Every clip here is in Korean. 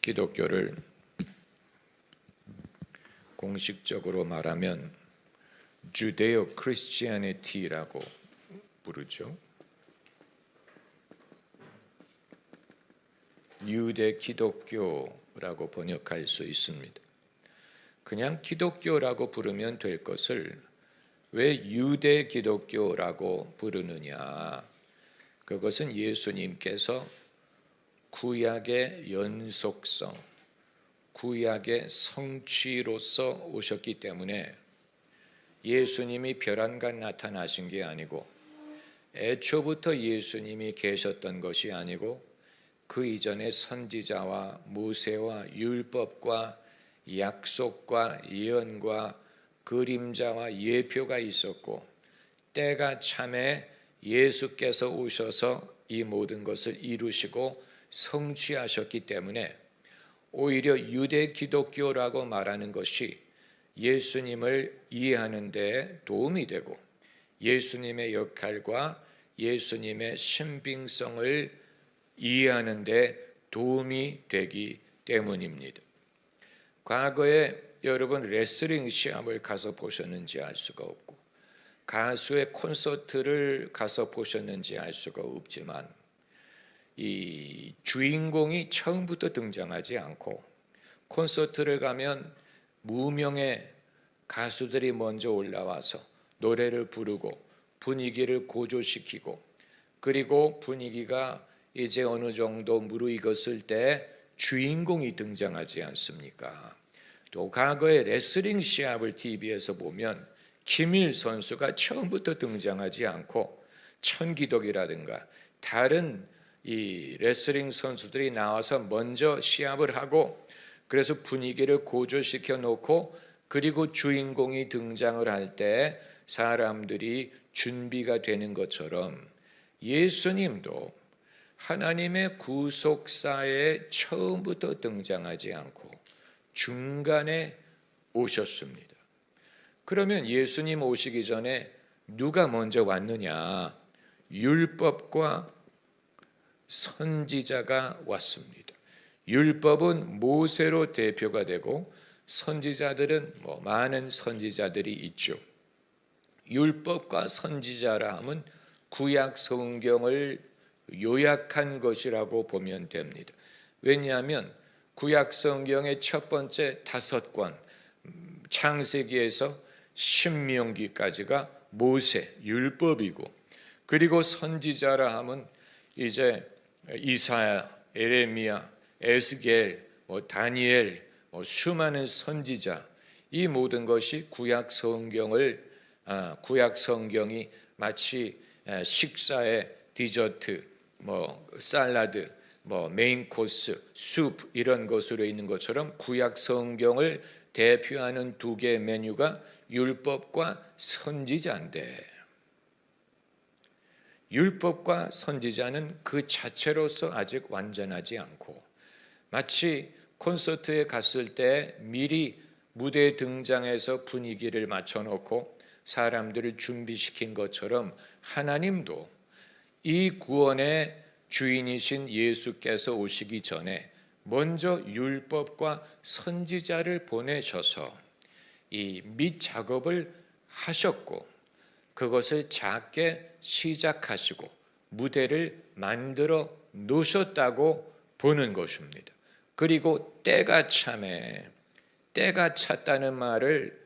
기독교를 공식적으로 말하면 주데오 크리스티애니티라고 부르죠. 유대 기독교라고 번역할 수 있습니다. 그냥 기독교라고 부르면 될 것을 왜 유대 기독교라고 부르느냐? 그것은 예수님께서 구약의 연속성, 구약의 성취로서 오셨기 때문에 예수님이 벼랑간 나타나신 게 아니고 애초부터 예수님이 계셨던 것이 아니고 그 이전에 선지자와 모세와 율법과 약속과 예언과 그림자와 예표가 있었고 때가 참에 예수께서 오셔서 이 모든 것을 이루시고 성취하셨기 때문에 오히려 유대 기독교라고 말하는 것이 예수님을 이해하는 데 도움이 되고 예수님의 역할과 예수님의 신빙성을 이해하는 데 도움이 되기 때문입니다. 과거에 여러분 레슬링 시합을 가서 보셨는지 알 수가 없고 가수의 콘서트를 가서 보셨는지 알 수가 없지만 이 주인공이 처음부터 등장하지 않고 콘서트를 가면 무명의 가수들이 먼저 올라와서 노래를 부르고 분위기를 고조시키고 그리고 분위기가 이제 어느 정도 무르익었을 때 주인공이 등장하지 않습니까? 또 과거의 레슬링 시합을 TV에서 보면 김일 선수가 처음부터 등장하지 않고 천기덕이라든가 다른 이 레슬링 선수들이 나와서 먼저 시합을 하고 그래서 분위기를 고조시켜 놓고 그리고 주인공이 등장을 할 때 사람들이 준비가 되는 것처럼 예수님도 하나님의 구속사에 처음부터 등장하지 않고 중간에 오셨습니다. 그러면 예수님 오시기 전에 누가 먼저 왔느냐? 율법과 선지자가 왔습니다. 율법은 모세로 대표가 되고 선지자들은 많은 선지자들이 있죠. 율법과 선지자라 하면 구약 성경을 요약한 것이라고 보면 됩니다. 왜냐하면 구약 성경의 첫 번째 5권 창세기에서 신명기까지가 모세 율법이고 그리고 선지자라 하면 이제 이사야, 에레미야, 에스겔, 다니엘, 수많은 선지자 이 모든 것이 구약 성경이 마치 식사의 디저트, 샐러드, 메인 코스, 수프 이런 것으로 있는 것처럼 구약 성경을 대표하는 두 개의 메뉴가 율법과 선지자인데 율법과 선지자는 그 자체로서 아직 완전하지 않고 마치 콘서트에 갔을 때 미리 무대에 등장해서 분위기를 맞춰놓고 사람들을 준비시킨 것처럼 하나님도 이 구원의 주인이신 예수께서 오시기 전에 먼저 율법과 선지자를 보내셔서 이 밑작업을 하셨고 그것을 작게 시작하시고 무대를 만들어 놓으셨다고 보는 것입니다. 그리고 때가 찼다는 말을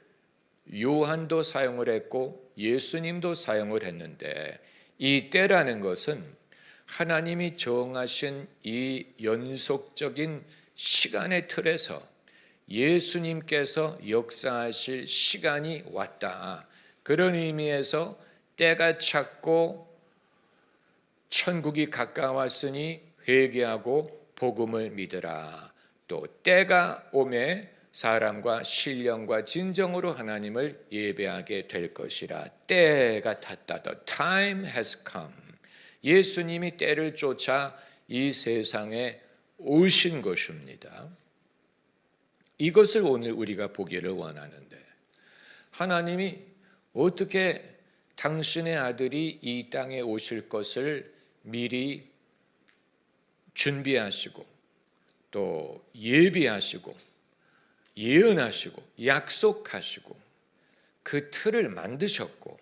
요한도 사용을 했고 예수님도 사용을 했는데 이 때라는 것은 하나님이 정하신 이 연속적인 시간의 틀에서 예수님께서 역사하실 시간이 왔다. 그런 의미에서 때가 찼고 천국이 가까웠으니 회개하고 복음을 믿으라. 또 때가 오매 사람과 신령과 진정으로 하나님을 예배하게 될 것이라. 때가 탔다. The time has come. 예수님이 때를 쫓아 이 세상에 오신 것입니다. 이것을 오늘 우리가 보기를 원하는데 하나님이 어떻게 당신의 아들이 이 땅에 오실 것을 미리 준비하시고 또 예비하시고 예언하시고 약속하시고 그 틀을 만드셨고,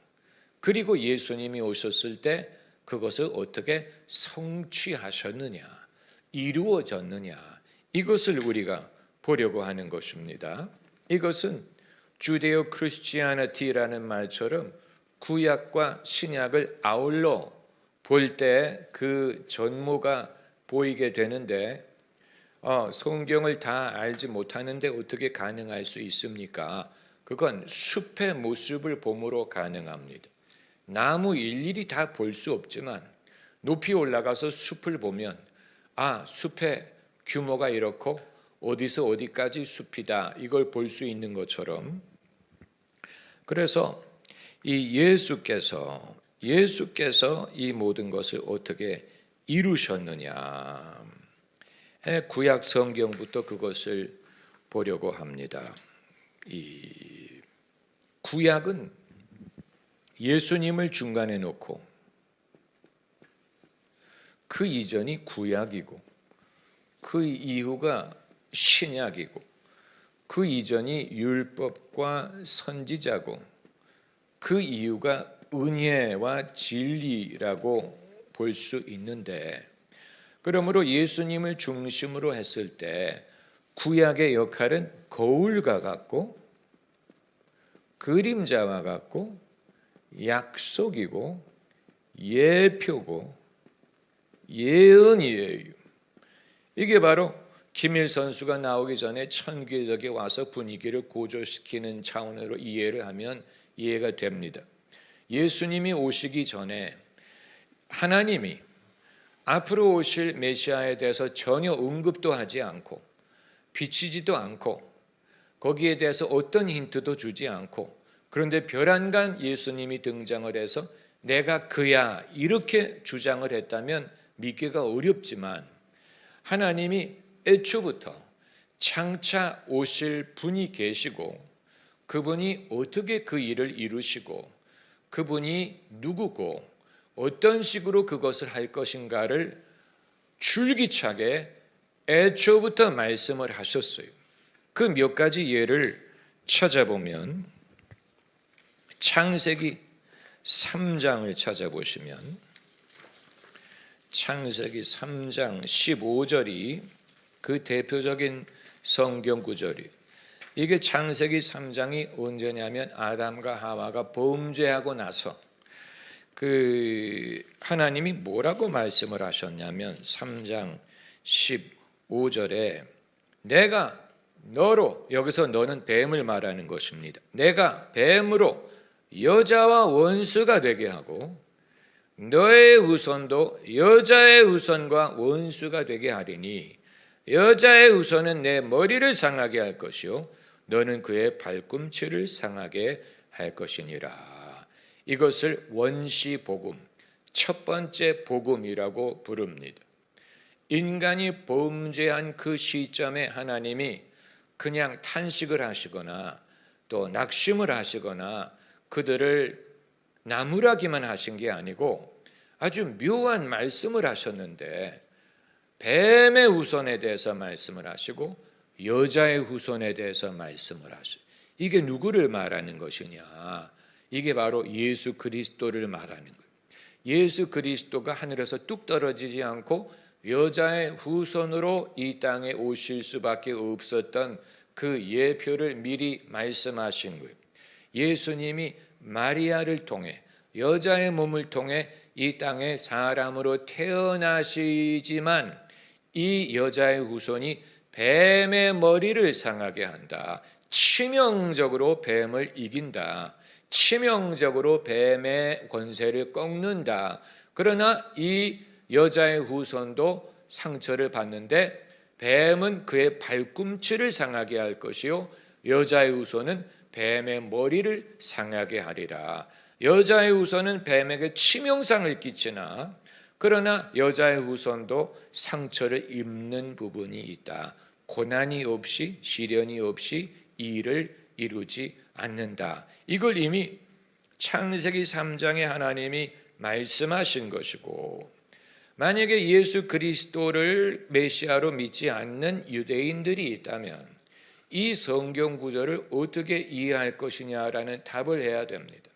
그리고 예수님이 오셨을 때 그것을 어떻게 성취하셨느냐, 이루어졌느냐, 이것을 우리가 보려고 하는 것입니다. 이것은 주데오 크리스티아니티라는 말처럼 구약과 신약을 아울러 볼 때 그 전모가 보이게 되는데, 성경을 다 알지 못하는데 어떻게 가능할 수 있습니까? 그건 숲의 모습을 봄으로 가능합니다. 나무 일일이 다 볼 수 없지만 높이 올라가서 숲을 보면 숲의 규모가 이렇고 어디서 어디까지 숲이다, 이걸 볼 수 있는 것처럼, 그래서 이 예수께서 이 모든 것을 어떻게 이루셨느냐, 구약 성경부터 그것을 보려고 합니다. 이 구약은 예수님을 중간에 놓고, 그 이전이 구약이고 그 이후가 신약이고 그 이전이 율법과 선지자고 그 이후가 은혜와 진리라고 볼 수 있는데, 그러므로 예수님을 중심으로 했을 때 구약의 역할은 거울과 같고 그림자와 같고 약속이고 예표고 예언이에요. 이게 바로 김일 선수가 나오기 전에 천기덕에 와서 분위기를 고조시키는 차원으로 이해를 하면 이해가 됩니다. 예수님이 오시기 전에 하나님이 앞으로 오실 메시아에 대해서 전혀 언급도 하지 않고 비치지도 않고 거기에 대해서 어떤 힌트도 주지 않고, 그런데 별안간 예수님이 등장을 해서 내가 그야 이렇게 주장을 했다면 믿기가 어렵지만, 하나님이 애초부터 장차 오실 분이 계시고 그분이 어떻게 그 일을 이루시고 그분이 누구고 어떤 식으로 그것을 할 것인가를 줄기차게 애초부터 말씀을 하셨어요. 그 몇 가지 예를 찾아보면, 창세기 3장을 찾아보시면 창세기 3장 15절이 그 대표적인 성경 구절이, 이게 창세기 3장이 언제냐면 아담과 하와가 범죄하고 나서 그 하나님이 뭐라고 말씀을 하셨냐면 3장 15절에 내가 너로, 여기서 너는 뱀을 말하는 것입니다. 내가 뱀으로 여자와 원수가 되게 하고 너의 후손도 여자의 후손과 원수가 되게 하리니 여자의 후손은 내 머리를 상하게 할 것이요 너는 그의 발꿈치를 상하게 할 것이니라. 이것을 원시복음, 첫 번째 복음이라고 부릅니다. 인간이 범죄한 그 시점에 하나님이 그냥 탄식을 하시거나 또 낙심을 하시거나 그들을 나무라기만 하신 게 아니고 아주 묘한 말씀을 하셨는데, 뱀의 후손에 대해서 말씀을 하시고 여자의 후손에 대해서 말씀을 하시고, 이게 누구를 말하는 것이냐? 이게 바로 예수 그리스도를 말하는 거예요. 예수 그리스도가 하늘에서 뚝 떨어지지 않고 여자의 후손으로 이 땅에 오실 수밖에 없었던 그 예표를 미리 말씀하신 거예요. 예수님이 마리아를 통해 여자의 몸을 통해 이 땅에 사람으로 태어나시지만 이 여자의 후손이 뱀의 머리를 상하게 한다. 치명적으로 뱀을 이긴다. 치명적으로 뱀의 권세를 꺾는다. 그러나 이 여자의 후손도 상처를 받는데 뱀은 그의 발꿈치를 상하게 할 것이요 여자의 후손은 뱀의 머리를 상하게 하리라. 여자의 후손은 뱀에게 치명상을 끼치나 그러나 여자의 후손도 상처를 입는 부분이 있다. 고난이 없이 시련이 없이 이 일을 이루지 않는다. 이걸 이미 창세기 3장에 하나님이 말씀하신 것이고, 만약에 예수 그리스도를 메시아로 믿지 않는 유대인들이 있다면 이 성경 구절을 어떻게 이해할 것이냐라는 답을 해야 됩니다.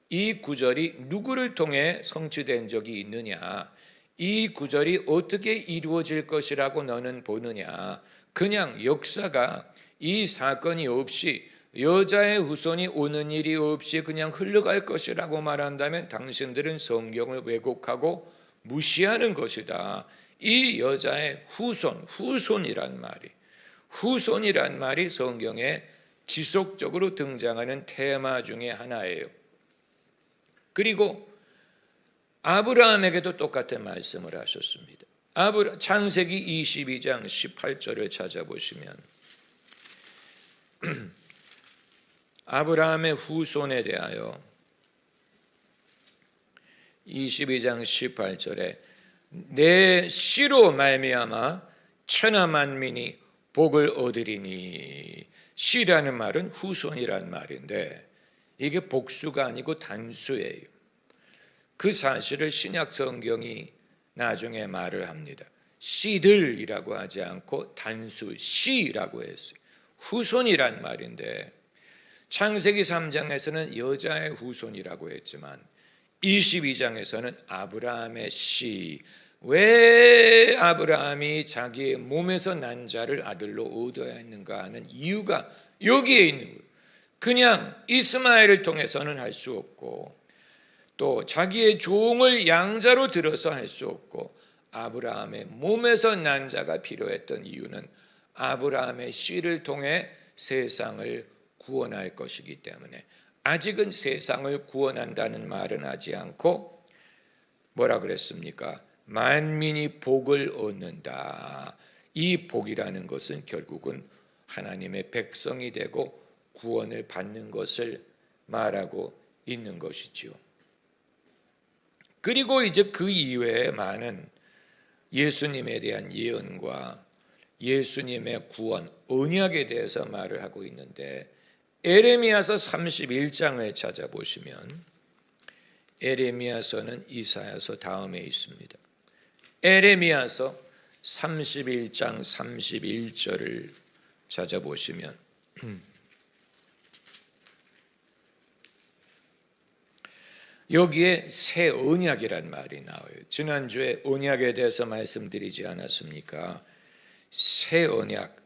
이 구절이 누구를 통해 성취된 적이 있느냐, 이 구절이 어떻게 이루어질 것이라고 너는 보느냐. 그냥 역사가 이 사건이 없이, 여자의 후손이 오는 일이 없이 그냥 흘러갈 것이라고 말한다면 당신들은 성경을 왜곡하고 무시하는 것이다. 이 여자의 후손이란 말이 성경에 지속적으로 등장하는 테마 중에 하나예요. 그리고 아브라함에게도 똑같은 말씀을 하셨습니다. 창세기 22장 18절을 찾아보시면 아브라함의 후손에 대하여 22장 18절에 내 씨로 말미암아 천하 만민이 복을 얻으리니, 씨라는 말은 후손이란 말인데 이게 복수가 아니고 단수예요. 그 사실을 신약 성경이 나중에 말을 합니다. 씨들이라고 하지 않고 단수 씨라고 했어요. 후손이란 말인데 창세기 3장에서는 여자의 후손이라고 했지만 22장에서는 아브라함의 씨. 왜 아브라함이 자기의 몸에서 난 자를 아들로 얻어야 했는가 하는 이유가 여기에 있는 거예요. 그냥 이스마엘을 통해서는 할 수 없고 또 자기의 종을 양자로 들어서 할 수 없고 아브라함의 몸에서 난 자가 필요했던 이유는 아브라함의 씨를 통해 세상을 구원할 것이기 때문에, 아직은 세상을 구원한다는 말은 하지 않고 뭐라 그랬습니까? 만민이 복을 얻는다. 이 복이라는 것은 결국은 하나님의 백성이 되고 구원을 받는 것을 말하고 있는 것이지요. 그리고 이제 그 이외에 많은 예수님에 대한 예언과 예수님의 구원, 언약에 대해서 말을 하고 있는데 에레미야서 31장을 찾아보시면 에레미야서는 이사야서 다음에 있습니다. 에레미야서 31장 31절을 찾아보시면 여기에 새 언약이란 말이 나와요. 지난주에 언약에 대해서 말씀드리지 않았습니까? 새 언약.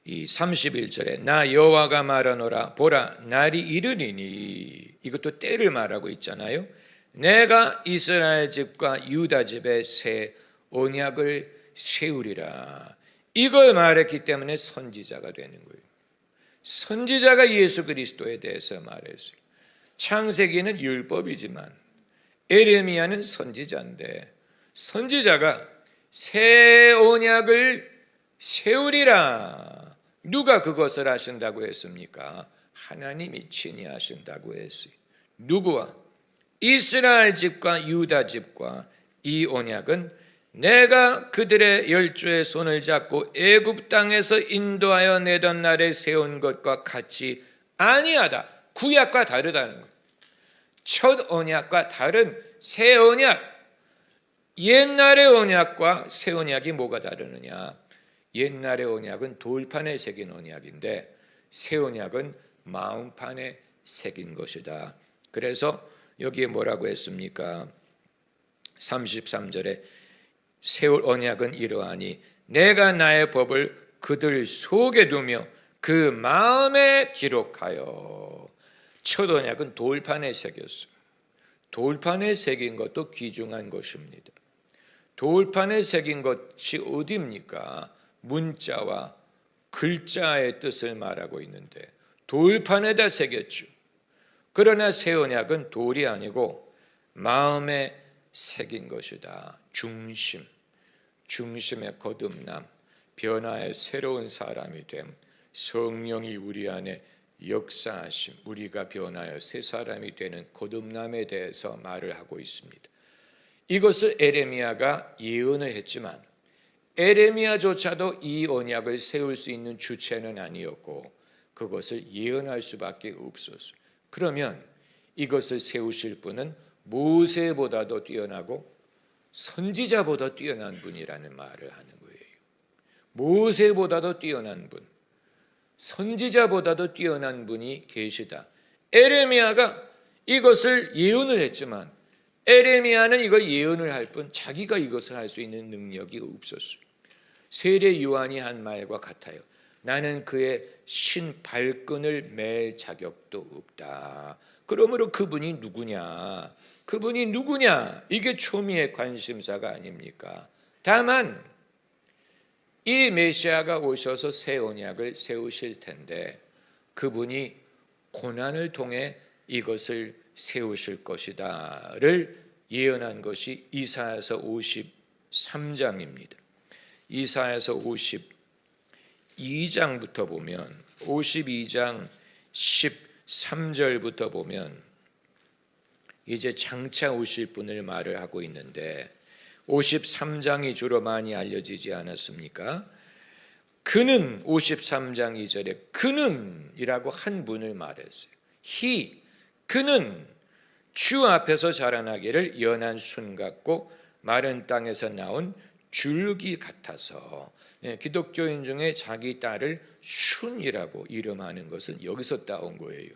이 31절에 나 여호와가 말하노라 보라 날이 이르리니, 이것도 때를 말하고 있잖아요. 내가 이스라엘 집과 유다 집에 새 언약을 세우리라. 이걸 말했기 때문에 선지자가 되는 거예요. 선지자가 예수 그리스도에 대해서 말했어요. 창세기는 율법이지만 에레미야는 선지자인데 선지자가 새 언약을 세우리라. 누가 그것을 하신다고 했습니까? 하나님이 친히 하신다고 했어요. 누구와? 이스라엘 집과 유다 집과 이 언약은 내가 그들의 열조의 손을 잡고 애굽 땅에서 인도하여 내던 날에 세운 것과 같이 아니하다. 구약과 다르다는 거예요. 첫 언약과 다른 새 언약. 옛날의 언약과 새 언약이 뭐가 다르느냐? 옛날의 언약은 돌판에 새긴 언약인데 새 언약은 마음판에 새긴 것이다. 그래서 여기에 뭐라고 했습니까? 33절에 세울 언약은 이러하니 내가 나의 법을 그들 속에 두며 그 마음에 기록하여. 첫 언약은 돌판에 새겼어요. 돌판에 새긴 것도 귀중한 것입니다. 돌판에 새긴 것이 어디입니까? 문자와 글자의 뜻을 말하고 있는데 돌판에다 새겼죠. 그러나 새 언약은 돌이 아니고 마음에 새긴 것이다. 중심의 거듭남, 변화의 새로운 사람이 됨, 성령이 우리 안에 역사하심, 우리가 변하여 새 사람이 되는 거듭남에 대해서 말을 하고 있습니다. 이것을 에레미야가 예언을 했지만 에레미야조차도 이 언약을 세울 수 있는 주체는 아니었고 그것을 예언할 수밖에 없었어요. 그러면 이것을 세우실 분은 모세보다도 뛰어나고 선지자보다 뛰어난 분이라는 말을 하는 거예요. 모세보다도 뛰어난 분, 선지자보다도 뛰어난 분이 계시다. 에레미야가 이것을 예언을 했지만 에레미야는 이걸 예언을 할 뿐 자기가 이것을 할 수 있는 능력이 없었어요. 세례 요한이 한 말과 같아요. 나는 그의 신 발끈을 맬 자격도 없다. 그러므로 그분이 누구냐? 그분이 누구냐? 이게 초미의 관심사가 아닙니까? 다만 이 메시아가 오셔서 새 언약을 세우실 텐데 그분이 고난을 통해 이것을 세우실 것이다를 예언한 것이 이사야서 53장입니다. 이사야서 52장부터 보면 52장 13절부터 보면 이제 장차 오실 분을 말을 하고 있는데 53장이 주로 많이 알려지지 않았습니까? 그는 53장 2절에 그는이라고 한 분을 말했어요. 그는 주 앞에서 자라나기를 연한 순 같고 마른 땅에서 나온 줄기 같아서, 기독교인 중에 자기 딸을 순이라고 이름하는 것은 여기서 따온 거예요.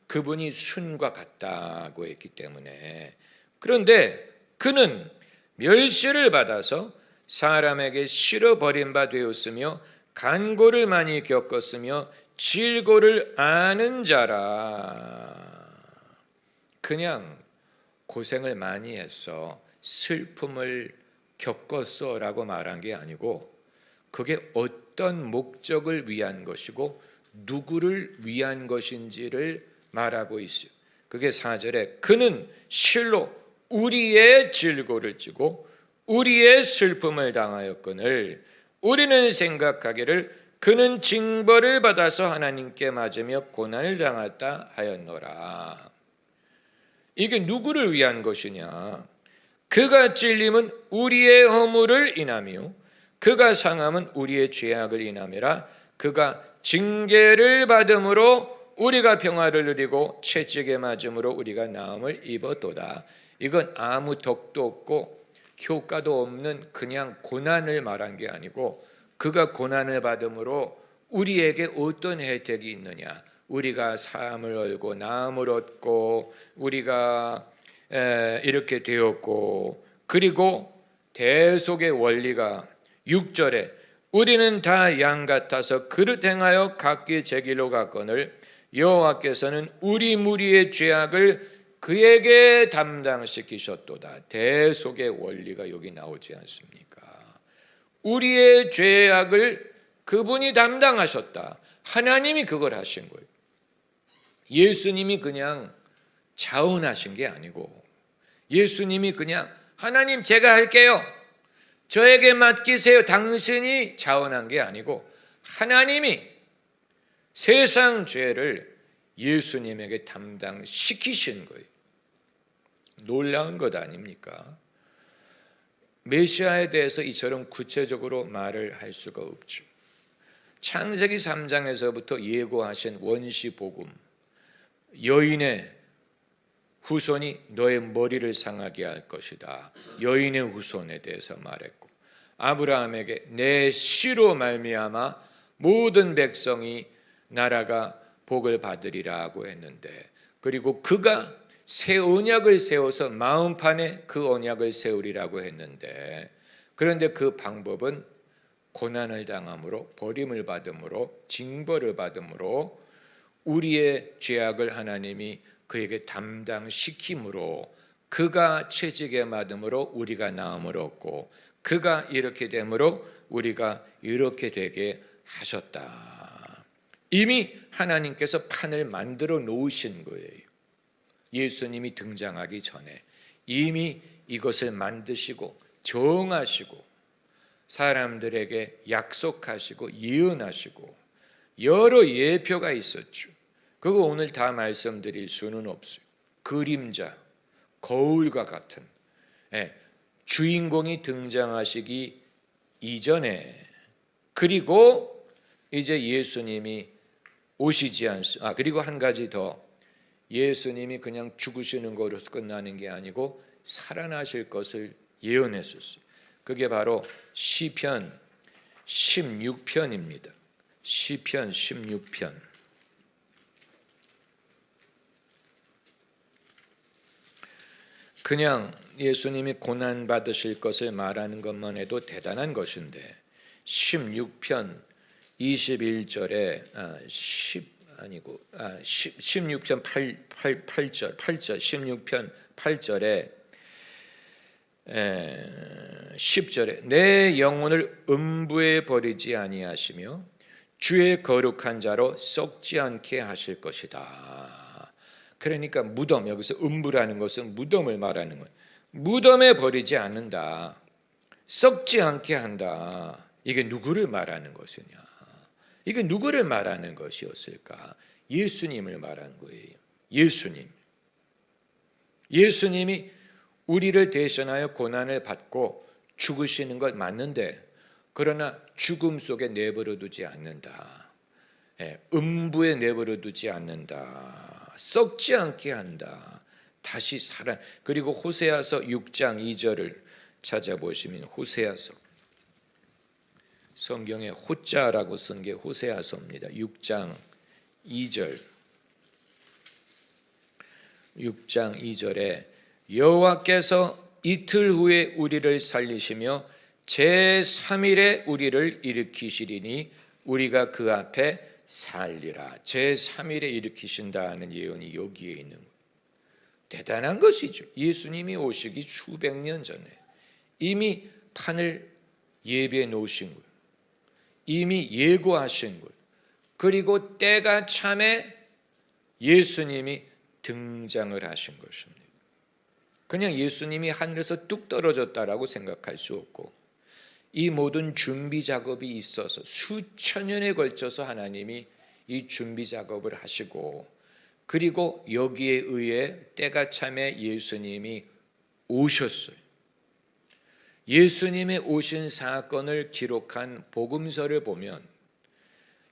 그분이 순과 같다고 했기 때문에. 그런데 그는 멸시를 받아서 사람에게 싫어 버린 바 되었으며 간고를 많이 겪었으며 질고를 아는 자라. 그냥 고생을 많이 했어, 슬픔을 겪었어 라고 말한 게 아니고 그게 어떤 목적을 위한 것이고 누구를 위한 것인지를 말하고 있어요. 그게 4절에 그는 실로 우리의 질고를 지고 우리의 슬픔을 당하였거늘 우리는 생각하기를 그는 징벌을 받아서 하나님께 맞으며 고난을 당했다 하였노라. 이게 누구를 위한 것이냐? 그가 찔림은 우리의 허물을 인하며 그가 상함은 우리의 죄악을 인함이라. 그가 징계를 받음으로 우리가 평화를 누리고 채찍에 맞음으로 우리가 나음을 입었도다. 이건 아무 덕도 없고 효과도 없는 그냥 고난을 말한 게 아니고 그가 고난을 받음으로 우리에게 어떤 혜택이 있느냐? 우리가 사함을 얻고 나음을 얻고 우리가 이렇게 되었고, 그리고 대속의 원리가 6절에 우리는 다 양 같아서 그릇 행하여 각기 제 길로 갔거늘 여호와께서는 우리 무리의 죄악을 그에게 담당시키셨도다. 대속의 원리가 여기 나오지 않습니까? 우리의 죄악을 그분이 담당하셨다. 하나님이 그걸 하신 거예요. 예수님이 그냥 자원하신 게 아니고 예수님이 그냥 하나님 제가 할게요, 저에게 맡기세요, 당신이 자원한 게 아니고 하나님이 세상 죄를 예수님에게 담당시키신 거예요. 놀라운 것 아닙니까? 메시아에 대해서 이처럼 구체적으로 말을 할 수가 없죠. 창세기 3장에서부터 예고하신 원시복음, 여인의 후손이 너의 머리를 상하게 할 것이다, 여인의 후손에 대해서 말했고, 아브라함에게 내 씨로 말미암아 모든 백성이 나라가 복을 받으리라고 했는데, 그리고 그가 새 언약을 세워서 마음판에 그 언약을 세우리라고 했는데, 그런데 그 방법은 고난을 당함으로, 버림을 받음으로, 징벌을 받음으로, 우리의 죄악을 하나님이 그에게 담당시킴으로, 그가 채찍에 맞음으로 우리가 나음을 얻고, 그가 이렇게 됨으로 우리가 이렇게 되게 하셨다. 이미 하나님께서 판을 만들어 놓으신 거예요. 예수님이 등장하기 전에 이미 이것을 만드시고 정하시고 사람들에게 약속하시고 예언하시고 여러 예표가 있었죠. 그거 오늘 다 말씀드릴 수는 없어요. 그림자, 거울과 같은 주인공이 등장하시기 이전에, 그리고 이제 예수님이 오시지 않습니까? 그리고 한 가지 더, 예수님이 그냥 죽으시는 것으로 끝나는 게 아니고 살아나실 것을 예언했었어요. 그게 바로 시편 16편입니다. 시편 16편. 그냥 예수님이 고난 받으실 것을 말하는 것만 해도 대단한 것인데 16편 21절에 16편 8절 16편 8절에 10절에 내 영혼을 음부에 버리지 아니하시며 주의 거룩한 자로 썩지 않게 하실 것이다. 그러니까 무덤, 여기서 음부라는 것은 무덤을 말하는 거예요. 무덤에 버리지 않는다. 썩지 않게 한다. 이게 누구를 말하는 것이냐? 이게 누구를 말하는 것이었을까? 예수님을 말한 거예요. 예수님이 우리를 대신하여 고난을 받고 죽으시는 것 맞는데, 그러나 죽음 속에 내버려 두지 않는다. 음부에 내버려 두지 않는다. 썩지 않게 한다. 다시 살아. 그리고 호세아서 6장 2절을 찾아보시면, 호세아서, 성경에 호자라고 쓴 게 호세아서입니다. 6장 2절. 6장 2절에 여호와께서 이틀 후에 우리를 살리시며 제3일에 우리를 일으키시리니 우리가 그 앞에 살리라. 제3일에 일으키신다는 예언이 여기에 있는 거예요. 대단한 것이죠. 예수님이 오시기 수백 년 전에 이미 판을 예비해 놓으신 거예요. 이미 예고하신 거예요. 그리고 때가 참에 예수님이 등장을 하신 것입니다. 그냥 예수님이 하늘에서 뚝 떨어졌다라고 생각할 수 없고, 이 모든 준비 작업이 있어서 수천 년에 걸쳐서 하나님이 이 준비 작업을 하시고, 그리고 여기에 의해 때가 참에 예수님이 오셨어요. 예수님의 오신 사건을 기록한 복음서를 보면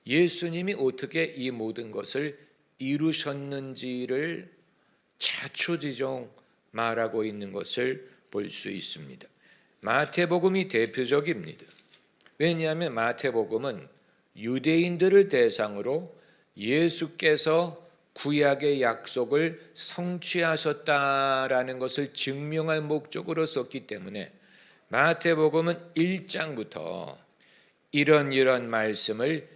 예수님이 어떻게 이 모든 것을 이루셨는지를 차초지종 말하고 있는 것을 볼 수 있습니다. 마태복음이 대표적입니다. 왜냐하면 마태복음은 유대인들을 대상으로 예수께서 구약의 약속을 성취하셨다라는 것을 증명할 목적으로 썼기 때문에 마태복음은 1장부터 이런 말씀을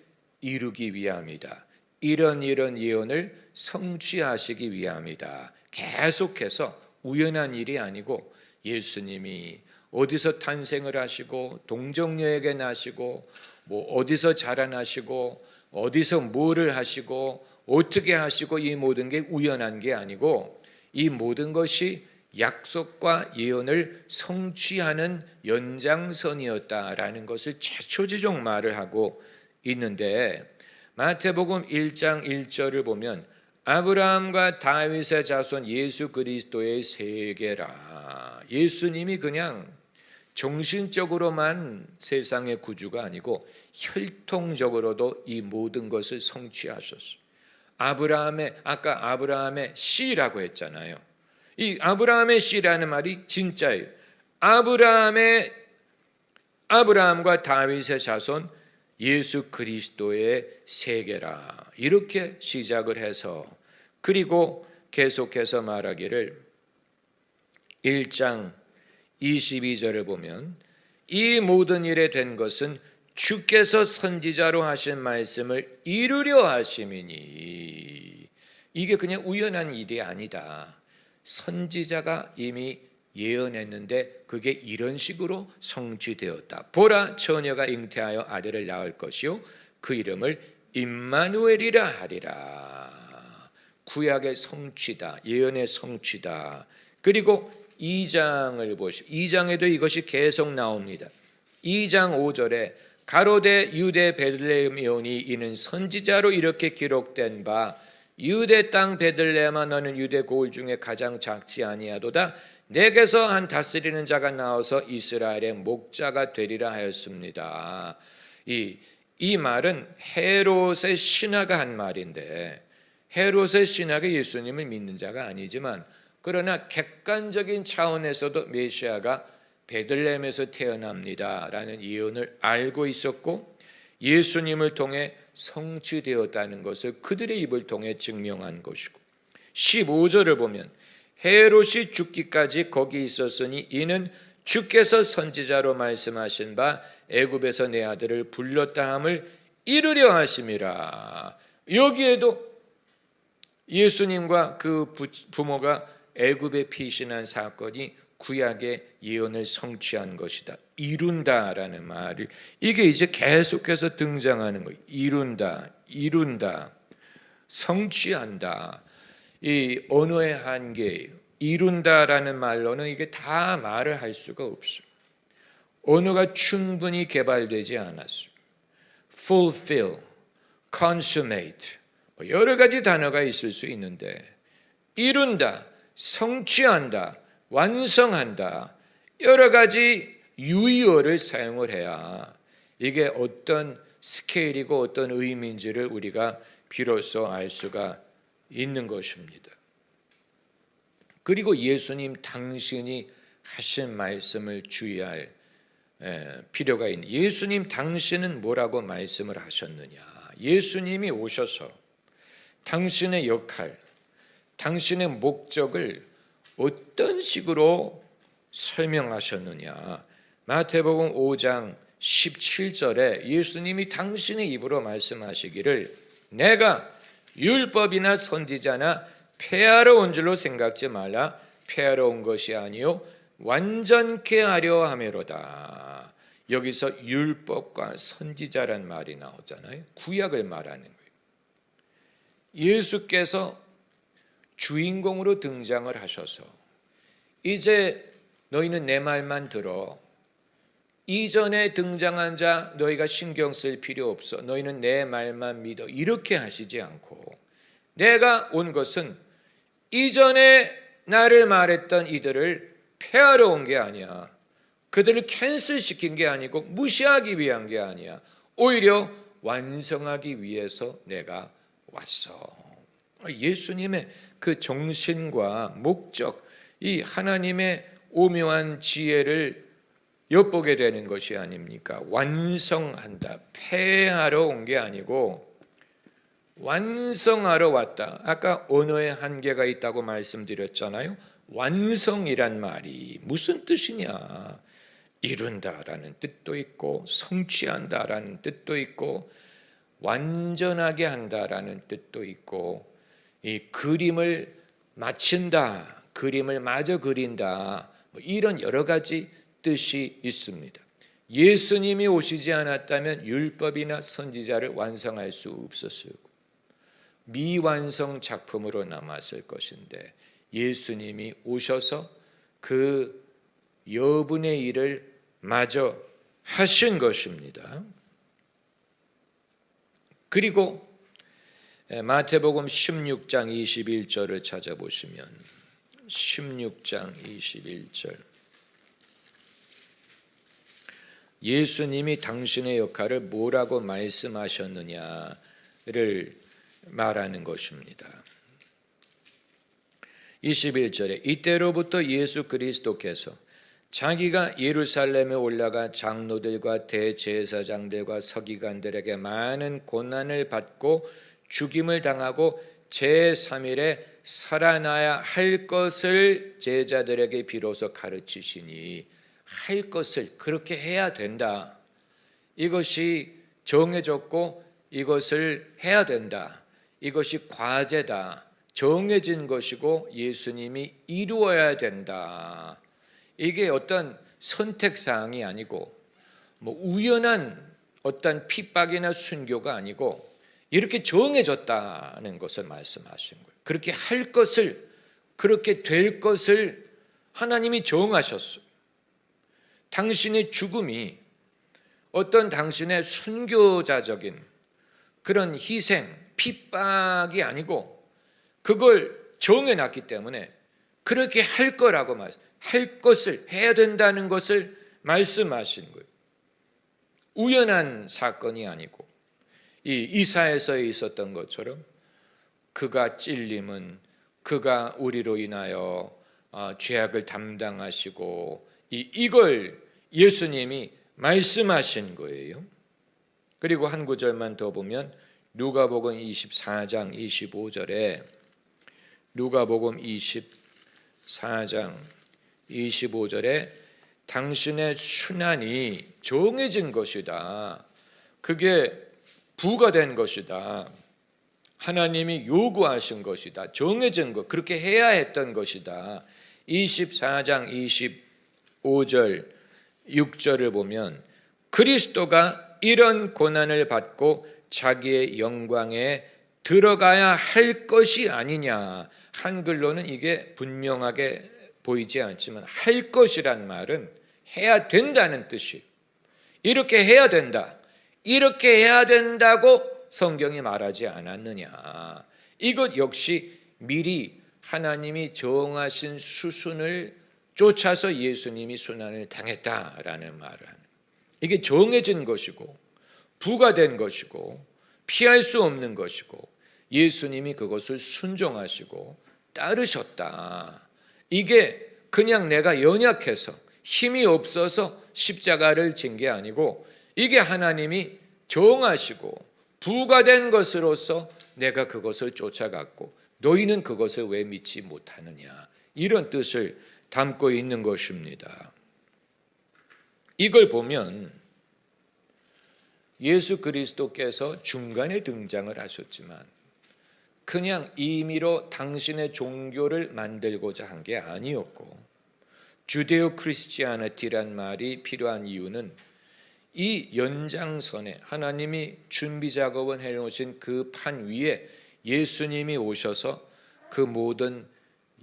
이루기 위함이다. 이런 예언을 성취하시기 위함이다. 계속해서 우연한 일이 아니고 예수님이 어디서 탄생을 하시고 동정녀에게 나시고 뭐 어디서 자라나시고 어디서 뭐를 하시고 어떻게 하시고, 이 모든 게 우연한 게 아니고 이 모든 것이 약속과 예언을 성취하는 연장선이었다라는 것을 최초지종 말을 하고 있는데, 마태복음 1장 1절을 보면 아브라함과 다윗의 자손 예수 그리스도의 세계라. 예수님이 그냥 정신적으로만 세상의 구주가 아니고 혈통적으로도 이 모든 것을 성취하셨어요. 아까 아브라함의 씨라고 했잖아요. 이 아브라함의 씨라는 말이 진짜예요. 아브라함과 다윗의 자손 예수 그리스도의 세계라. 이렇게 시작을 해서, 그리고 계속해서 말하기를 1장 22절을 보면 이 모든 일에 된 것은 주께서 선지자로 하신 말씀을 이루려 하심이니. 이게 그냥 우연한 일이 아니다. 선지자가 이미 예언했는데 그게 이런 식으로 성취되었다. 보라, 처녀가 잉태하여 아들을 낳을 것이요 그 이름을 임마누엘이라 하리라. 구약의 성취다. 예언의 성취다. 그리고 2장을 보시오. 2장에도 이것이 계속 나옵니다. 2장 5절에 가로되 유대 베들레헴이오니 이는 선지자로 이렇게 기록된 바 유대 땅 베들레헴아 너는 유대 고을 중에 가장 작지 아니하도다. 내게서 한 다스리는 자가 나와서 이스라엘의 목자가 되리라 하였습니다. 이 말은 헤롯의 신하가 한 말인데, 헤롯의 신학에 예수님을 믿는 자가 아니지만 그러나 객관적인 차원에서도 메시아가 베들레헴에서 태어납니다라는 예언을 알고 있었고 예수님을 통해 성취되었다는 것을 그들의 입을 통해 증명한 것이고 15절을 보면 헤롯이 죽기까지 거기 있었으니 이는 주께서 선지자로 말씀하신 바 애굽에서 내 아들을 불렀다 함을 이루려 하심이라. 여기에도 예수님과 그 부모가 애굽에 피신한 사건이 구약의 예언을 성취한 것이다. 이룬다라는 말이 이게 이제 계속해서 등장하는 거예요. 이룬다, 성취한다. 이 언어의 한계예요. 이룬다라는 말로는 이게 다 말을 할 수가 없어요. 언어가 충분히 개발되지 않았어요. fulfill, consummate 여러 가지 단어가 있을 수 있는데 이룬다, 성취한다, 완성한다 여러 가지 유의어를 사용을 해야 이게 어떤 스케일이고 어떤 의미인지를 우리가 비로소 알 수가 있는 것입니다. 그리고 예수님 당신이 하신 말씀을 주의할 필요가 있는 예수님 당신은 뭐라고 말씀을 하셨느냐. 예수님이 오셔서 당신의 역할, 당신의 목적을 어떤 식으로 설명하셨느냐. 마태복음 5장 17절에 예수님이 당신의 입으로 말씀하시기를 내가 율법이나 선지자나 폐하러 온 줄로 생각지 말라. 폐하러 온 것이 아니요 완전케 하려 함이로다. 여기서 율법과 선지자란 말이 나오잖아요. 구약을 말하는 거예요. 예수께서 주인공으로 등장을 하셔서 이제 너희는 내 말만 들어. 이전에 등장한 자 너희가 신경 쓸 필요 없어. 너희는 내 말만 믿어. 이렇게 하시지 않고 내가 온 것은 이전에 나를 말했던 이들을 폐하러 온 게 아니야. 그들을 캔슬시킨 게 아니고 무시하기 위한 게 아니야. 오히려 완성하기 위해서 내가 왔어. 예수님의 그 정신과 목적, 이 하나님의 오묘한 지혜를 엿보게 되는 것이 아닙니까? 완성한다. 폐하러 온 게 아니고 완성하러 왔다. 아까 언어의 한계가 있다고 말씀드렸잖아요. 완성이란 말이 무슨 뜻이냐? 이룬다라는 뜻도 있고 성취한다라는 뜻도 있고 완전하게 한다라는 뜻도 있고 이 그림을 마친다, 그림을 마저 그린다 이런 여러 가지 뜻이 있습니다. 예수님이 오시지 않았다면 율법이나 선지자를 완성할 수 없었어요. 미완성 작품으로 남았을 것인데 예수님이 오셔서 그 여분의 일을 마저 하신 것입니다. 그리고 마태복음 16장 21절을 찾아보시면 16장 21절 예수님이 당신의 역할을 뭐라고 말씀하셨느냐를 말하는 것입니다. 21절에 이때로부터 예수 그리스도께서 자기가 예루살렘에 올라가 장로들과 대제사장들과 서기관들에게 많은 고난을 받고 죽임을 당하고 제3일에 살아나야 할 것을 제자들에게 비로소 가르치시니 할 것을 그렇게 해야 된다. 이것이 정해졌고 이것을 해야 된다. 이것이 과제다. 정해진 것이고 예수님이 이루어야 된다. 이게 어떤 선택사항이 아니고 뭐 우연한 어떤 핍박이나 순교가 아니고 이렇게 정해졌다는 것을 말씀하신 거예요. 그렇게 할 것을 그렇게 될 것을 하나님이 정하셨어요. 당신의 죽음이 어떤 당신의 순교자적인 그런 희생, 핍박이 아니고 그걸 정해놨기 때문에 그렇게 할 거라고 할 것을 해야 된다는 것을 말씀하신 거예요. 우연한 사건이 아니고 이 이사야서에 있었던 것처럼 그가 찔림은 그가 우리로 인하여 죄악을 담당하시고 이걸 예수님이 말씀하신 거예요. 그리고 한 구절만 더 보면 누가복음 24장 25절에 누가복음 24장 25절에 당신의 순환이 정해진 것이다. 그게 부과된 것이다. 하나님이 요구하신 것이다. 정해진 것, 그렇게 해야 했던 것이다. 24장 25절 6절을 보면 그리스도가 이런 고난을 받고 자기의 영광에 들어가야 할 것이 아니냐. 한글로는 이게 분명하게 보이지 않지만 할 것이란 말은 해야 된다는 뜻이. 이렇게 해야 된다. 이렇게 해야 된다고 성경이 말하지 않았느냐. 이것 역시 미리 하나님이 정하신 수순을 쫓아서 예수님이 순환을 당했다라는 말을 하는. 이게 정해진 것이고 부과된 것이고 피할 수 없는 것이고 예수님이 그것을 순종하시고 따르셨다. 이게 그냥 내가 연약해서 힘이 없어서 십자가를 진 게 아니고 이게 하나님이 정하시고 부과된 것으로서 내가 그것을 쫓아갔고 너희는 그것을 왜 믿지 못하느냐. 이런 뜻을 담고 있는 것입니다. 이걸 보면 예수 그리스도께서 중간에 등장을 하셨지만 그냥 임의로 당신의 종교를 만들고자 한 게 아니었고 주데오 크리스티아니티란 말이 필요한 이유는 이 연장선에 하나님이 준비 작업을 해놓으신 그 판 위에 예수님이 오셔서 그 모든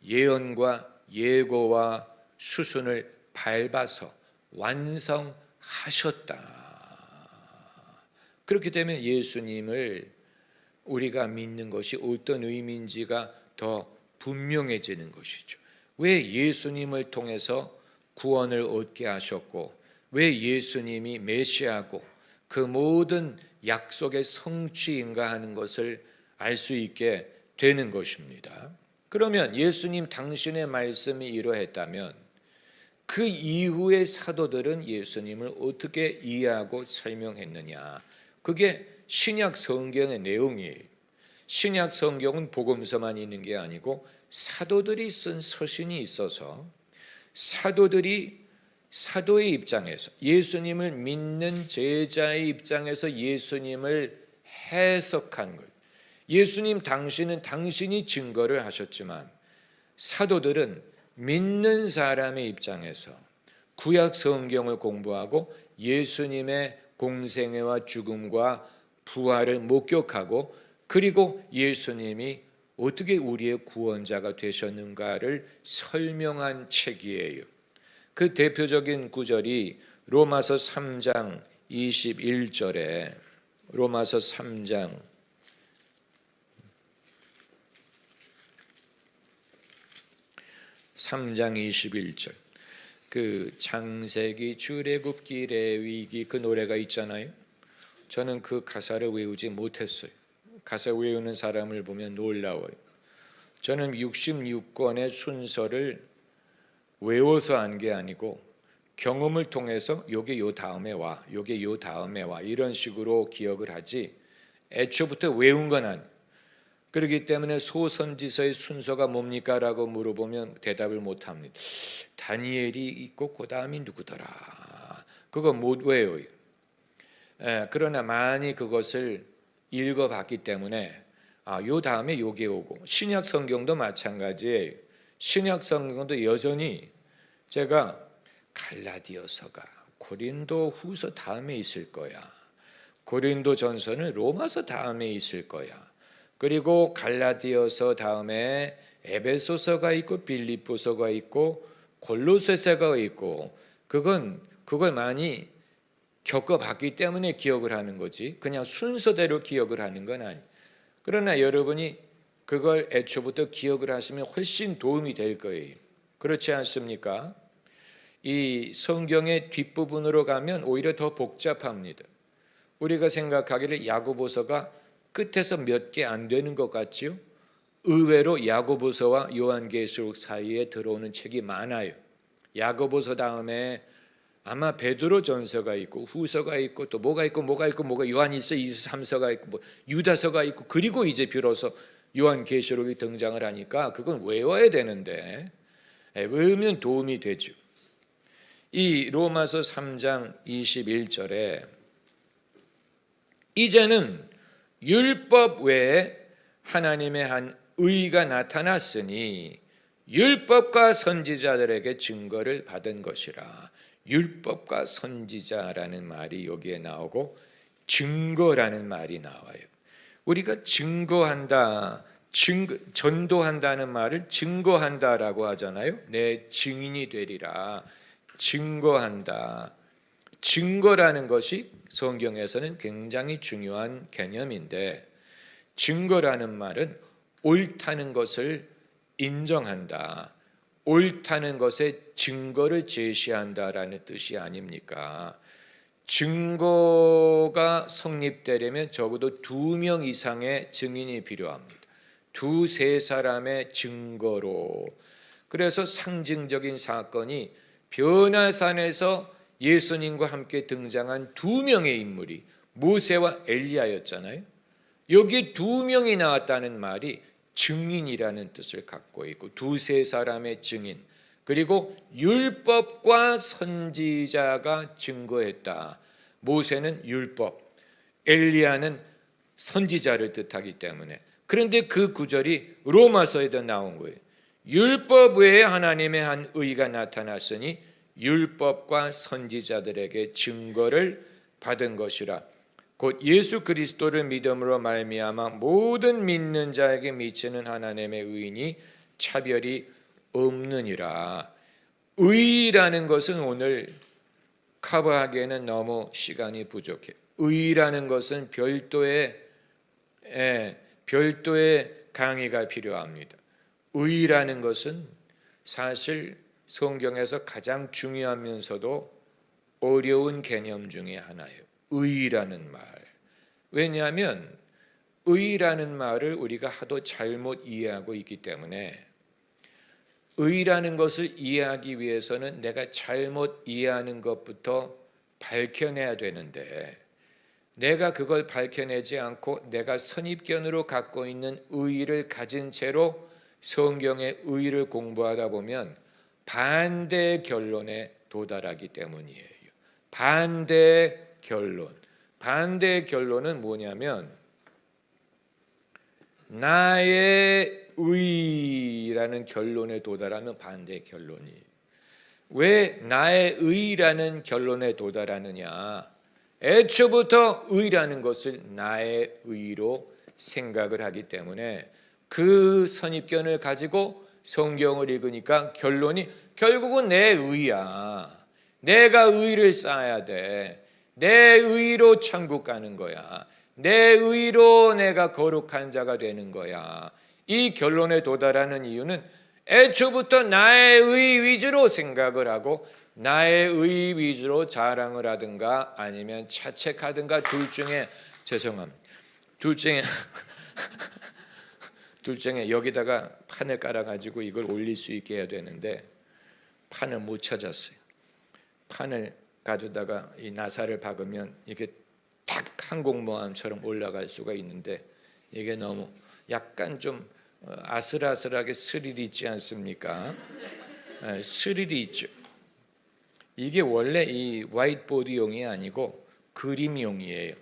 예언과 예고와 수순을 밟아서 완성하셨다. 그렇게 되면 예수님을 우리가 믿는 것이 어떤 의미인지가 더 분명해지는 것이죠. 왜 예수님을 통해서 구원을 얻게 하셨고 왜 예수님이 메시아고 그 모든 약속의 성취인가 하는 것을 알 수 있게 되는 것입니다. 그러면 예수님 당신의 말씀이 이러했다면 그 이후의 사도들은 예수님을 어떻게 이해하고 설명했느냐. 그게 신약 성경의 내용이에요. 신약 성경은 복음서만 있는 게 아니고 사도들이 쓴 서신이 있어서 사도들이 사도의 입장에서 예수님을 믿는 제자의 입장에서 예수님을 해석한 것. 예수님 당신은 당신이 증거를 하셨지만 사도들은 믿는 사람의 입장에서 구약 성경을 공부하고 예수님의 공생애와 죽음과 부활을 목격하고 그리고 예수님이 어떻게 우리의 구원자가 되셨는가를 설명한 책이에요. 그 대표적인 구절이 로마서 3장 21절에 로마서 3장 21절 그 창세기 출애굽기 레위기 그 노래가 있잖아요. 저는 그 가사를 외우지 못했어요. 가사 외우는 사람을 보면 놀라워요. 저는 66권의 순서를 외워서 한 게 아니고 경험을 통해서 요게 요 다음에 와, 요게 요 다음에 와 이런 식으로 기억을 하지 애초부터 외운 건 아니에요. 그렇기 때문에 소선지서의 순서가 뭡니까? 라고 물어보면 대답을 못합니다. 다니엘이 있고 그 다음이 누구더라. 그거 못 외워요. 그러나 많이 그것을 읽어봤기 때문에 요 다음에 요게 오고 신약 성경도 마찬가지예요. 신약 성경도 여전히 제가 갈라디아서가 고린도 후서 다음에 있을 거야. 고린도 전서는 로마서 다음에 있을 거야. 그리고 갈라디아서 다음에 에베소서가 있고 빌립보서가 있고 골로새서가 있고 그걸 많이 겪어봤기 때문에 기억을 하는 거지 그냥 순서대로 기억을 하는 건 아니에요. 그러나 여러분이 그걸 애초부터 기억을 하시면 훨씬 도움이 될 거예요. 그렇지 않습니까? 이 성경의 뒷부분으로 가면 오히려 더 복잡합니다. 우리가 생각하기를 야고보서가 끝에서 몇 개 안 되는 것 같지요? 의외로 야고보서와 요한계시록 사이에 들어오는 책이 많아요. 야고보서 다음에 아마 베드로전서가 있고 후서가 있고 또 뭐가 요한일서 2서 3서가 있고 뭐 유다서가 있고 그리고 이제 비로소 요한계시록이 등장을 하니까 그건 외워야 되는데 외우면 도움이 되죠. 이 로마서 3장 21절에 이제는 율법 외에 하나님의 한 의가 나타났으니 율법과 선지자들에게 증거를 받은 것이라. 율법과 선지자라는 말이 여기에 나오고 증거라는 말이 나와요. 우리가 증거한다, 전도한다는 말을 증거한다라고 하잖아요. 내 증인이 되리라. 증거한다. 증거라는 것이 성경에서는 굉장히 중요한 개념인데, 증거라는 말은 옳다는 것을 인정한다, 옳다는 것의 증거를 제시한다라는 뜻이 아닙니까? 증거가 성립되려면 적어도 2명 이상의 증인이 필요합니다. 2-3 사람의 증거로. 그래서 상징적인 사건이 변화산에서 예수님과 함께 등장한 2명의 인물이 모세와 엘리야였잖아요. 여기 2명이 나왔다는 말이 증인이라는 뜻을 갖고 있고 2-3 사람의 증인, 그리고 율법과 선지자가 증거했다. 모세는 율법, 엘리야는 선지자를 뜻하기 때문에. 그런데 그 구절이 로마서에도 나온 거예요. 율법 외에 하나님의 한 의가 나타났으니 율법과 선지자들에게 증거를 받은 것이라. 곧 예수 그리스도를 믿음으로 말미암아 모든 믿는 자에게 미치는 하나님의 의인이 차별이 없느니라. 의라는 것은 오늘 커버하기에는 너무 시간이 부족해. 의라는 것은 별도의 강의가 필요합니다. 의라는 것은 사실 성경에서 가장 중요하면서도 어려운 개념 중에 하나예요. 의라는 말. 왜냐하면 의라는 말을 우리가 하도 잘못 이해하고 있기 때문에, 의라는 것을 이해하기 위해서는 내가 잘못 이해하는 것부터 밝혀내야 되는데, 내가 그걸 밝혀내지 않고 내가 선입견으로 갖고 있는 의를 가진 채로 성경의 의를 공부하다 보면 반대의 결론에 도달하기 때문이에요. 반대의 결론은 뭐냐면 나의 의라는 결론에 도달하면 반대의 결론이에요. 왜 나의 의라는 결론에 도달하느냐? 애초부터 의라는 것을 나의 의로 생각을 하기 때문에 그 선입견을 가지고 성경을 읽으니까 결론이 결국은 내 의야. 내가 의를 쌓아야 돼. 내 의로 천국 가는 거야. 내 의로 내가 거룩한 자가 되는 거야. 이 결론에 도달하는 이유는 애초부터 나의 의 위주로 생각을 하고 나의 의 위주로 자랑을 하든가 아니면 자책하든가 둘 중에 여기다가 판을 깔아가지고 이걸 올릴 수 있게 해야 되는데 판을 못 찾았어요. 판을 가져다가 이 나사를 박으면 이게 탁 항공모함처럼 올라갈 수가 있는데 이게 너무 약간 좀 아슬아슬하게 스릴이 있지 않습니까? 스릴이 있죠. 이게 원래 이 화이트보드용이 아니고 그림용이에요.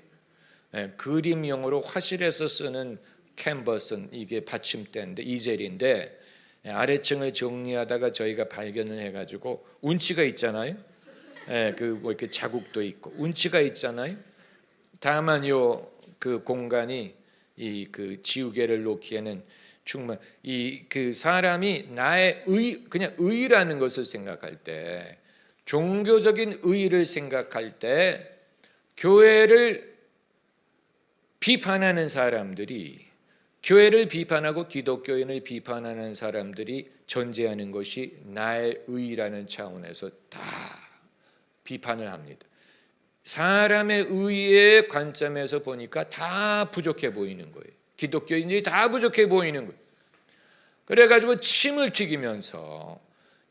그림용으로 화실에서 쓰는 캔버스는 이게 받침대인데 이젤인데, 아래층을 정리하다가 저희가 발견을 해가지고 운치가 있잖아요. 뭐 이렇게 자국도 있고 운치가 있잖아요. 다만 그 공간이 그 지우개를 놓기에는 정말 그 사람이 나의 그냥 의라는 것을 생각할 때, 종교적인 의를 생각할 때 교회를 비판하는 사람들이, 교회를 비판하고 기독교인을 비판하는 사람들이 존재하는 것이 나의 의라는 차원에서 다 비판을 합니다. 사람의 의의 관점에서 보니까 다 부족해 보이는 거예요. 기독교인들이 다 부족해 보이는 거예요. 그래가지고 침을 튀기면서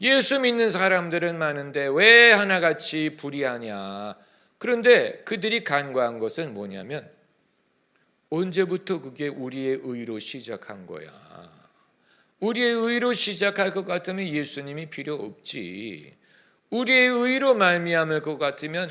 예수 믿는 사람들은 많은데 왜 하나같이 불의하냐. 그런데 그들이 간과한 것은 뭐냐면 언제부터 그게 우리의 의로 시작한 거야. 우리의 의로 시작할 것 같으면 예수님이 필요 없지. 우리의 의로 말미암을 것 같으면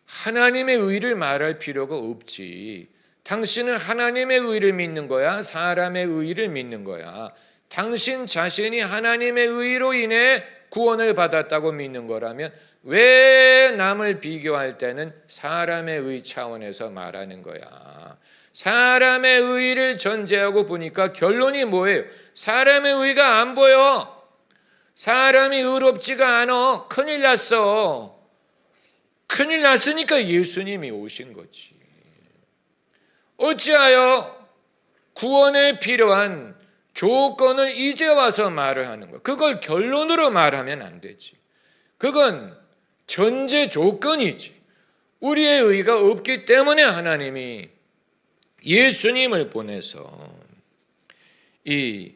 하나님의 의를 말할 필요가 없지. 당신은 하나님의 의를 믿는 거야? 사람의 의를 믿는 거야? 당신 자신이 하나님의 의로 인해 구원을 받았다고 믿는 거라면 왜 남을 비교할 때는 사람의 의 차원에서 말하는 거야? 사람의 의를 전제하고 보니까 결론이 뭐예요? 사람의 의가 안 보여. 사람이 의롭지가 않아. 큰일 났어. 큰일 났으니까 예수님이 오신 거지. 어찌하여 구원에 필요한 조건을 이제 와서 말을 하는 거야. 그걸 결론으로 말하면 안 되지. 그건 전제 조건이지. 우리의 의가 없기 때문에 하나님이 예수님을 보내서 이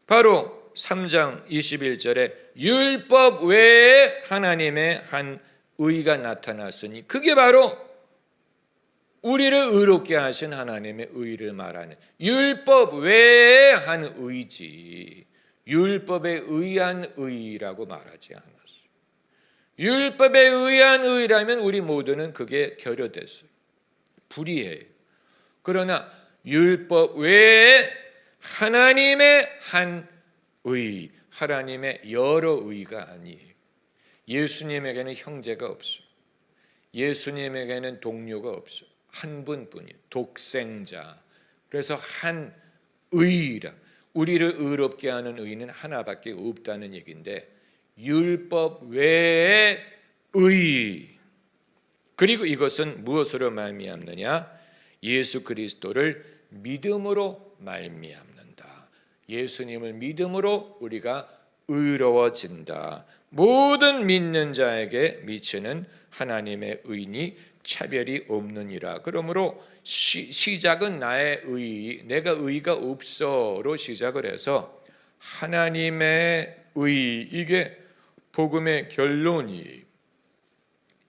바로 3장 21절에 율법 외에 하나님의 한 의가 나타났으니 그게 바로 우리를 의롭게 하신 하나님의 의를 말하는 율법 외에 한 의지 율법에 의한 의라고 말하지 않았어요. 율법에 의한 의라면 우리 모두는 그게 결여됐어요. 불의해요. 그러나 율법 외에 하나님의 한 의, 하나님의 여러 의가 아니에요. 예수님에게는 형제가 없어요. 예수님에게는 동료가 없어요. 한 분뿐이에요. 독생자. 그래서 한 의라. 우리를 의롭게 하는 의는 하나밖에 없다는 얘기인데 율법 외의 의. 그리고 이것은 무엇으로 말미암느냐? 예수 그리스도를 믿음으로 말미암는다. 예수님을 믿음으로 우리가 의로워진다. 모든 믿는 자에게 미치는 하나님의 의니 차별이 없느니라. 그러므로 시작은 나의 의, 내가 의가 없어로 시작을 해서 하나님의 의, 이게 복음의 결론이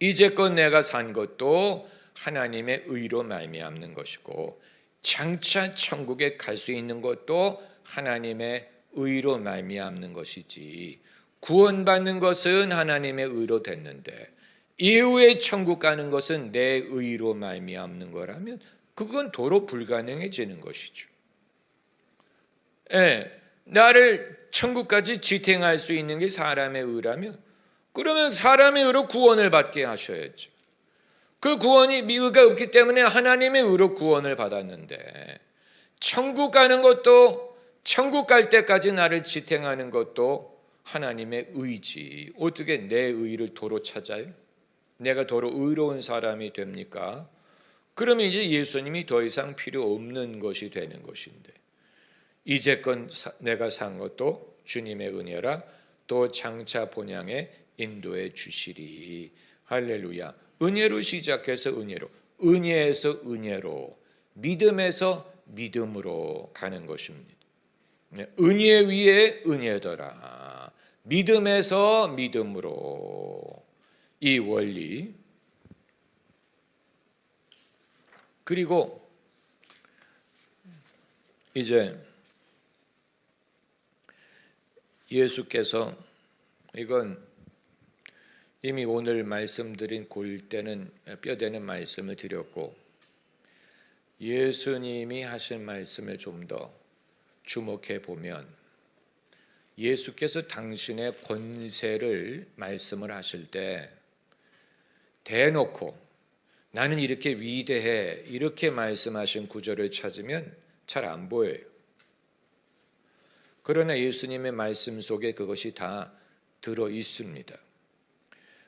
이제껏 내가 산 것도 하나님의 의로 말미암는 것이고 장차 천국에 갈 수 있는 것도 하나님의 의로 말미암는 것이지 구원받는 것은 하나님의 의로 됐는데 이후에 천국 가는 것은 내 의로 말미암는 거라면 그건 도로 불가능해지는 것이죠. 나를 천국까지 지탱할 수 있는 게 사람의 의라면 그러면 사람의 의로 구원을 받게 하셔야죠. 그 구원이 의가 없기 때문에 하나님의 의로 구원을 받았는데 천국 가는 것도 천국 갈 때까지 나를 지탱하는 것도 하나님의 의지. 어떻게 내 의를 도로 찾아요? 내가 도로 의로운 사람이 됩니까? 그러면 이제 예수님이 더 이상 필요 없는 것이 되는 것인데 이제껏 내가 산 것도 주님의 은혜라 또 장차 본향에 인도해 주시리. 할렐루야. 은혜로 시작해서 은혜로, 은혜에서 은혜로, 믿음에서 믿음으로 가는 것입니다. 은혜 위에 은혜더라. 믿음에서 믿음으로. 이 원리. 그리고 이제 예수께서 이건 이미 오늘 말씀드린 골때는 뼈대는 말씀을 드렸고 예수님이 하신 말씀을 좀 더 주목해 보면 예수께서 당신의 권세를 말씀을 하실 때 대놓고 나는 이렇게 위대해 이렇게 말씀하신 구절을 찾으면 잘 안 보여요. 그러나 예수님의 말씀 속에 그것이 다 들어 있습니다.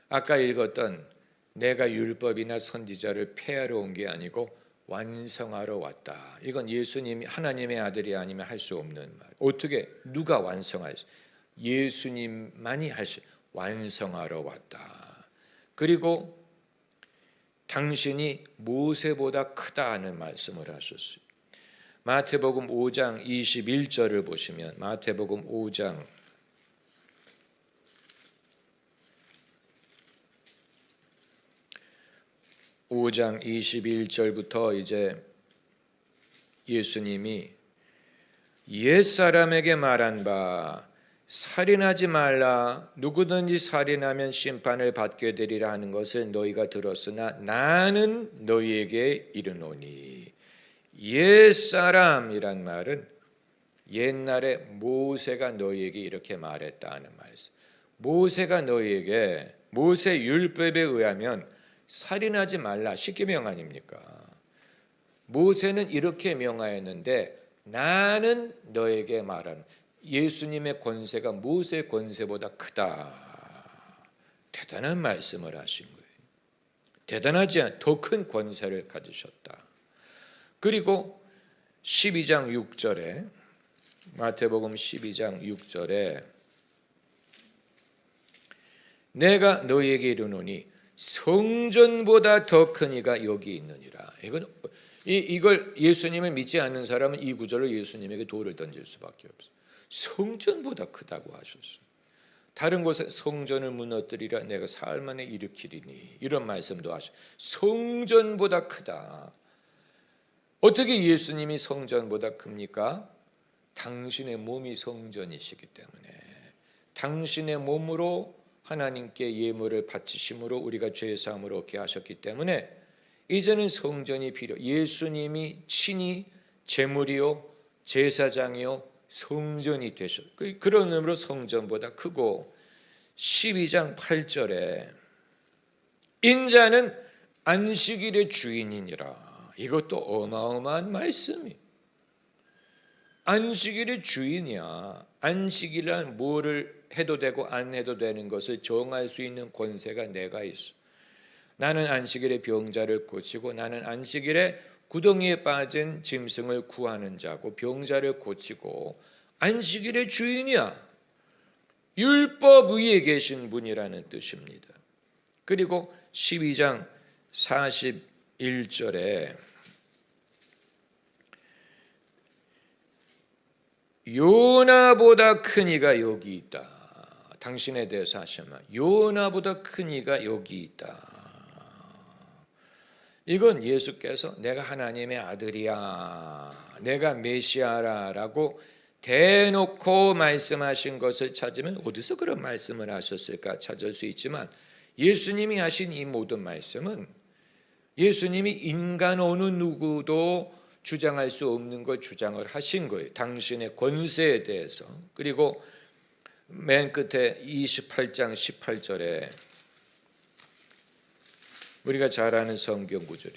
아까 읽었던 내가 율법이나 선지자를 폐하러 온 게 아니고 완성하러 왔다. 이건 예수님이 하나님의 아들이 아니면 할 수 없는 말. 어떻게 누가 완성할 수? 예수님만이 할 수. 완성하러 왔다. 그리고 당신이 모세보다 크다 하는 말씀을 하셨어요. 마태복음 5장 21절을 보시면 마태복음 5장 21절부터 이제 예수님이 옛사람에게 말한 바 살인하지 말라 누구든지 살인하면 심판을 받게 되리라 하는 것을 너희가 들었으나 나는 너희에게 이르노니. 옛사람이란 말은 옛날에 모세가 너희에게 이렇게 말했다 하는 말씀. 모세가 너희에게 모세 율법에 의하면 살인하지 말라 십계명 아닙니까? 모세는 이렇게 명하였는데 나는 너에게 말하는, 예수님의 권세가 모세 권세보다 크다. 대단한 말씀을 하신 거예요. 대단하지 않아 더 큰 권세를 가지셨다. 그리고 12장 6절에 마태복음 12장 6절에 내가 너희에게 이르노니 성전보다 더 큰 이가 여기 있느니라. 이걸 예수님을 믿지 않는 사람은 이 구절로 예수님에게 돌을 던질 수밖에 없어요. 성전보다 크다고 하셨어요. 다른 곳에 성전을 무너뜨리라 내가 사흘 만에 일으키리니 이런 말씀도 하셔. 성전보다 크다. 어떻게 예수님이 성전보다 큽니까? 당신의 몸이 성전이시기 때문에 당신의 몸으로 하나님께 예물을 바치심으로 우리가 죄 사함을 얻게 하셨기 때문에 이제는 성전이 필요. 예수님이 친히 제물이요 제사장이요 성전이 되셨. 그런 의미로 성전보다 크고 12장 8절에 인자는 안식일의 주인이니라. 이것도 어마어마한 말씀이. 안식일의 주인이야. 안식일은 뭐를 해도 되고 안 해도 되는 것을 정할 수 있는 권세가 내가 있어. 나는 안식일에 병자를 고치고 나는 안식일에 구덩이에 빠진 짐승을 구하는 자고 병자를 고치고 안식일의 주인이야. 율법 위에 계신 분이라는 뜻입니다. 그리고 12장 41절에 요나보다 큰 이가 여기 있다. 당신에 대해서 하시면 요나보다 큰 이가 여기 있다. 이건 예수께서 내가 하나님의 아들이야, 내가 메시아라라고 대놓고 말씀하신 것을 찾으면 어디서 그런 말씀을 하셨을까 찾을 수 있지만 예수님이 하신 이 모든 말씀은 예수님이 인간 어느 누구도 주장할 수 없는 걸 주장을 하신 거예요. 당신의 권세에 대해서. 그리고 맨 끝에 28장 18절에 우리가 잘 아는 성경 구절이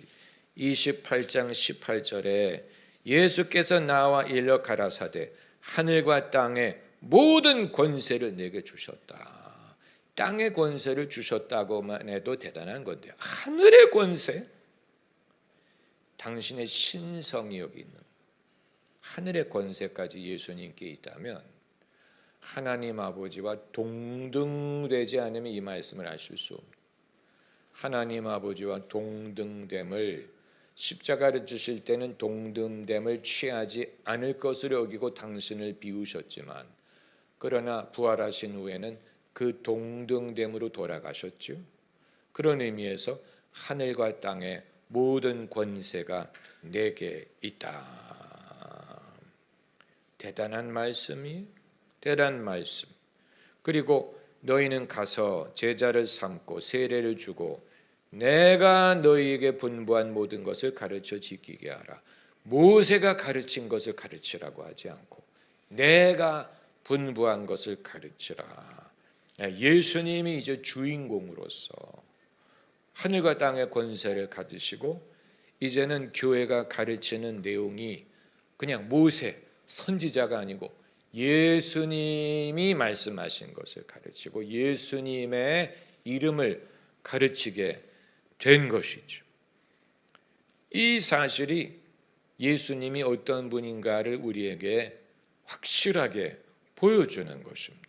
28장 18절에 예수께서 나와 일러 가라사대 하늘과 땅의 모든 권세를 내게 주셨다. 땅의 권세를 주셨다고만 해도 대단한 건데 하늘의 권세? 당신의 신성이 여기 있는 하늘의 권세까지 예수님께 있다면 하나님 아버지와 동등되지 않으면 이 말씀을 하실 수 없습니다. 하나님 아버지와 동등됨을 십자가를 지실 때는 동등됨을 취하지 않을 것으로 여기고 당신을 비우셨지만 그러나 부활하신 후에는 그 동등됨으로 돌아가셨죠. 그런 의미에서 하늘과 땅의 모든 권세가 내게 있다. 대단한 말씀이 대단한 말씀. 그리고 너희는 가서 제자를 삼고 세례를 주고 내가 너희에게 분부한 모든 것을 가르쳐 지키게 하라. 모세가 가르친 것을 가르치라고 하지 않고 내가 분부한 것을 가르치라. 예수님이 이제 주인공으로서 하늘과 땅의 권세를 가지시고 이제는 교회가 가르치는 내용이 그냥 모세 선지자가 아니고 예수님이 말씀하신 것을 가르치고 예수님의 이름을 가르치게 된 것이죠. 이 사실이 예수님이 어떤 분인가를 우리에게 확실하게 보여주는 것입니다.